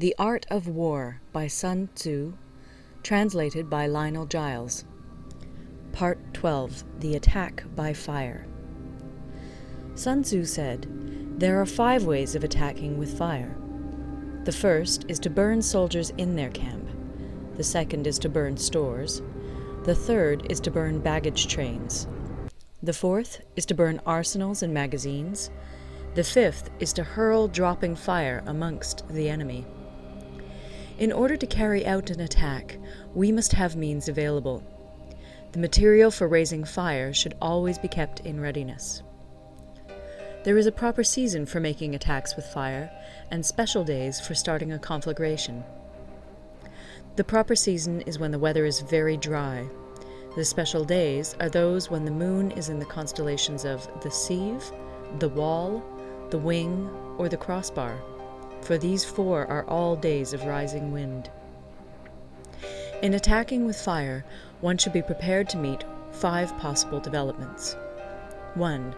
The Art of War by Sun Tzu, translated by Lionel Giles. Part 12. The Attack by Fire. Sun Tzu said, "There are 5 ways of attacking with fire. The first is to burn soldiers in their camp. The second is to burn stores. The third is to burn baggage trains. The fourth is to burn arsenals and magazines. The fifth is to hurl dropping fire amongst the enemy." In order to carry out an attack, we must have means available. The material for raising fire should always be kept in readiness. There is a proper season for making attacks with fire, and special days for starting a conflagration. The proper season is when the weather is very dry. The special days are those when the moon is in the constellations of the Sieve, the Wall, the Wing, or the Crossbar, for these 4 are all days of rising wind. In attacking with fire, one should be prepared to meet 5 possible developments. 1.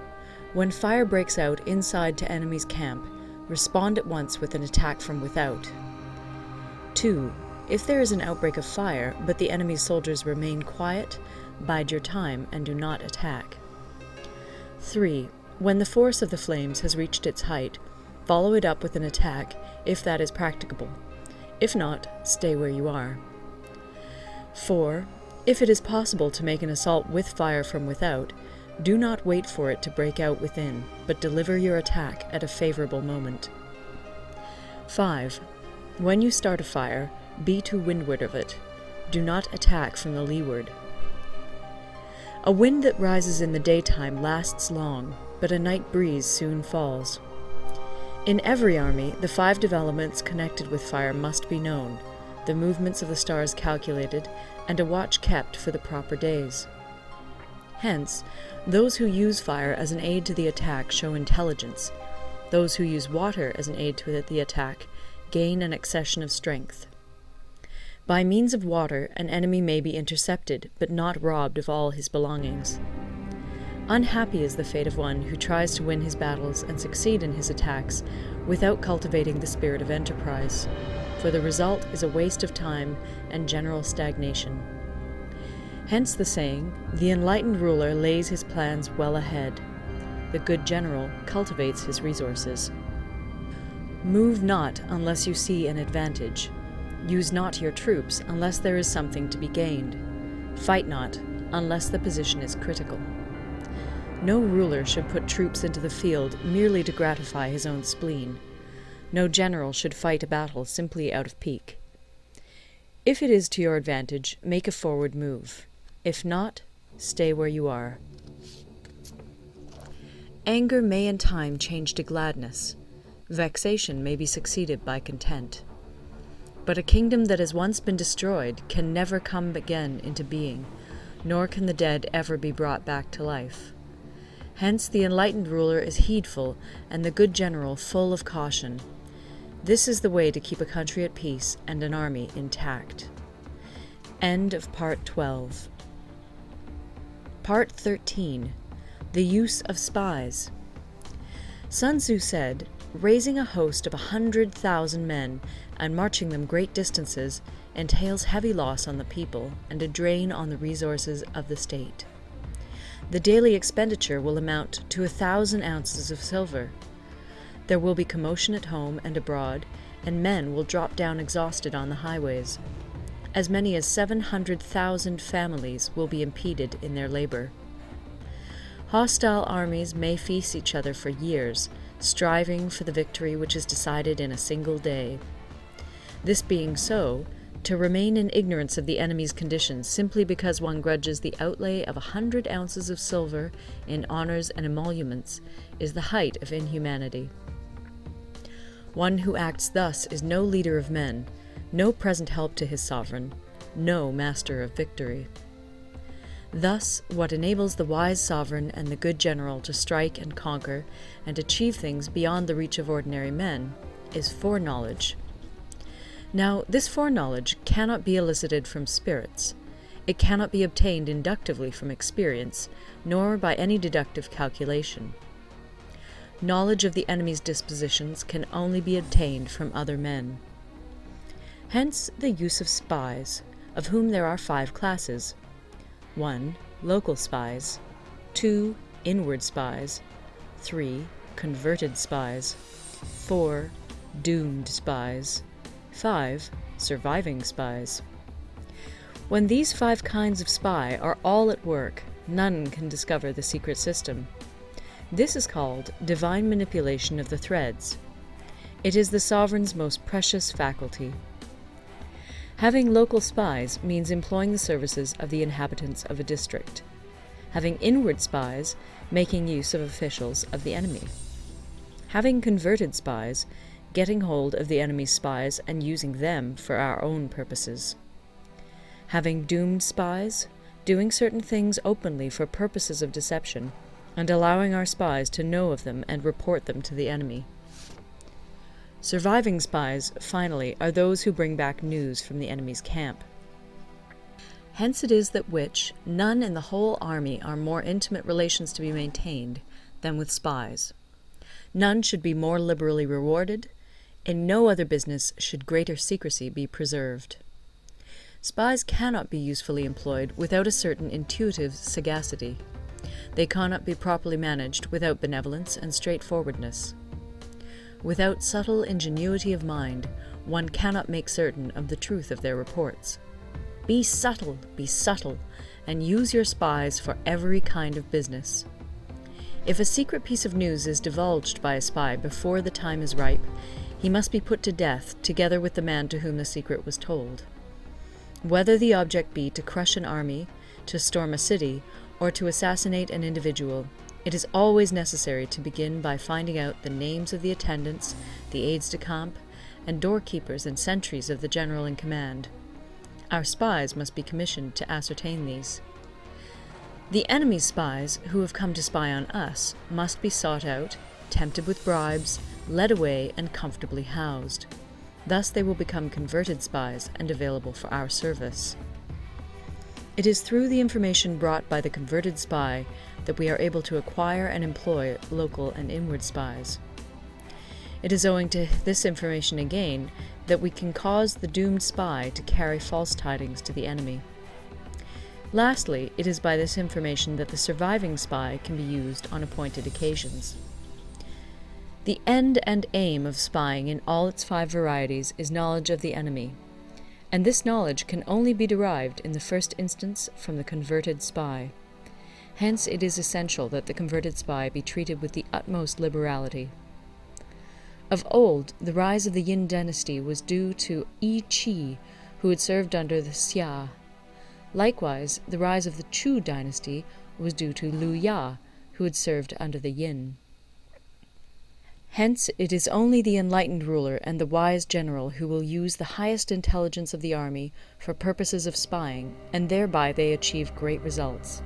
When fire breaks out inside to enemy's camp, respond at once with an attack from without. 2. If there is an outbreak of fire, but the enemy's soldiers remain quiet, bide your time and do not attack. 3. When the force of the flames has reached its height, follow it up with an attack, if that is practicable. If not, stay where you are. 4. If it is possible to make an assault with fire from without, do not wait for it to break out within, but deliver your attack at a favorable moment. 5. When you start a fire, be to windward of it. Do not attack from the leeward. A wind that rises in the daytime lasts long, but a night breeze soon falls. In every army, the 5 developments connected with fire must be known, the movements of the stars calculated, and a watch kept for the proper days. Hence, those who use fire as an aid to the attack show intelligence. Those who use water as an aid to the attack gain an accession of strength. By means of water, an enemy may be intercepted, but not robbed of all his belongings. Unhappy is the fate of one who tries to win his battles and succeed in his attacks without cultivating the spirit of enterprise, for the result is a waste of time and general stagnation. Hence the saying, "The enlightened ruler lays his plans well ahead. The good general cultivates his resources." Move not unless you see an advantage. Use not your troops unless there is something to be gained. Fight not unless the position is critical. No ruler should put troops into the field merely to gratify his own spleen. No general should fight a battle simply out of pique. If it is to your advantage, make a forward move. If not, stay where you are. Anger may in time change to gladness. Vexation may be succeeded by content. But a kingdom that has once been destroyed can never come again into being, nor can the dead ever be brought back to life. Hence the enlightened ruler is heedful, and the good general full of caution. This is the way to keep a country at peace and an army intact. End of Part 12. Part 13. The Use of Spies. Sun Tzu said, "Raising a host of 100,000 men and marching them great distances entails heavy loss on the people and a drain on the resources of the state. The daily expenditure will amount to 1,000 ounces of silver. There will be commotion at home and abroad, and men will drop down exhausted on the highways. As many as 700,000 families will be impeded in their labor. Hostile armies may feast each other for years, striving for the victory which is decided in a single day. This being so, to remain in ignorance of the enemy's conditions simply because one grudges the outlay of 100 ounces of silver in honors and emoluments is the height of inhumanity. One who acts thus is no leader of men, no present help to his sovereign, no master of victory. Thus, what enables the wise sovereign and the good general to strike and conquer and achieve things beyond the reach of ordinary men is foreknowledge. Now, this foreknowledge cannot be elicited from spirits. It cannot be obtained inductively from experience, nor by any deductive calculation. Knowledge of the enemy's dispositions can only be obtained from other men. Hence the use of spies, of whom there are 5 classes. 1. Local spies. 2. Inward spies. 3. Converted spies. 4. Doomed spies. 5. Surviving spies. When these 5 kinds of spy are all at work, none can discover the secret system. This is called divine manipulation of the threads. It is the sovereign's most precious faculty. Having local spies means employing the services of the inhabitants of a district. Having inward spies, making use of officials of the enemy. Having converted spies, getting hold of the enemy's spies and using them for our own purposes. Having doomed spies, doing certain things openly for purposes of deception, and allowing our spies to know of them and report them to the enemy. Surviving spies, finally, are those who bring back news from the enemy's camp. Hence it is that none in the whole army are more intimate relations to be maintained than with spies. None should be more liberally rewarded. In no other business should greater secrecy be preserved. Spies cannot be usefully employed without a certain intuitive sagacity. They cannot be properly managed without benevolence and straightforwardness. Without subtle ingenuity of mind, one cannot make certain of the truth of their reports. Be subtle, and use your spies for every kind of business. If a secret piece of news is divulged by a spy before the time is ripe, he must be put to death together with the man to whom the secret was told. Whether the object be to crush an army, to storm a city, or to assassinate an individual, it is always necessary to begin by finding out the names of the attendants, the aides-de-camp, and doorkeepers and sentries of the general in command. Our spies must be commissioned to ascertain these. The enemy's spies, who have come to spy on us, must be sought out, tempted with bribes, led away, and comfortably housed. Thus they will become converted spies and available for our service. It is through the information brought by the converted spy that we are able to acquire and employ local and inward spies. It is owing to this information again that we can cause the doomed spy to carry false tidings to the enemy. Lastly, it is by this information that the surviving spy can be used on appointed occasions. The end and aim of spying in all its 5 varieties is knowledge of the enemy, and this knowledge can only be derived in the first instance from the converted spy. Hence it is essential that the converted spy be treated with the utmost liberality. Of old, the rise of the Yin dynasty was due to Yi Qi, who had served under the Xia. Likewise, the rise of the Chu dynasty was due to Lu Ya, who had served under the Yin. Hence, it is only the enlightened ruler and the wise general who will use the highest intelligence of the army for purposes of spying, and thereby they achieve great results.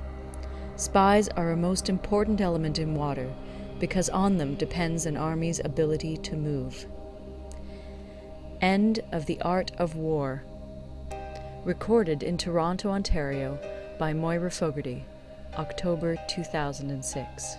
Spies are a most important element in water, because on them depends an army's ability to move. End of The Art of War. Recorded in Toronto, Ontario by Moira Fogarty, October 2006.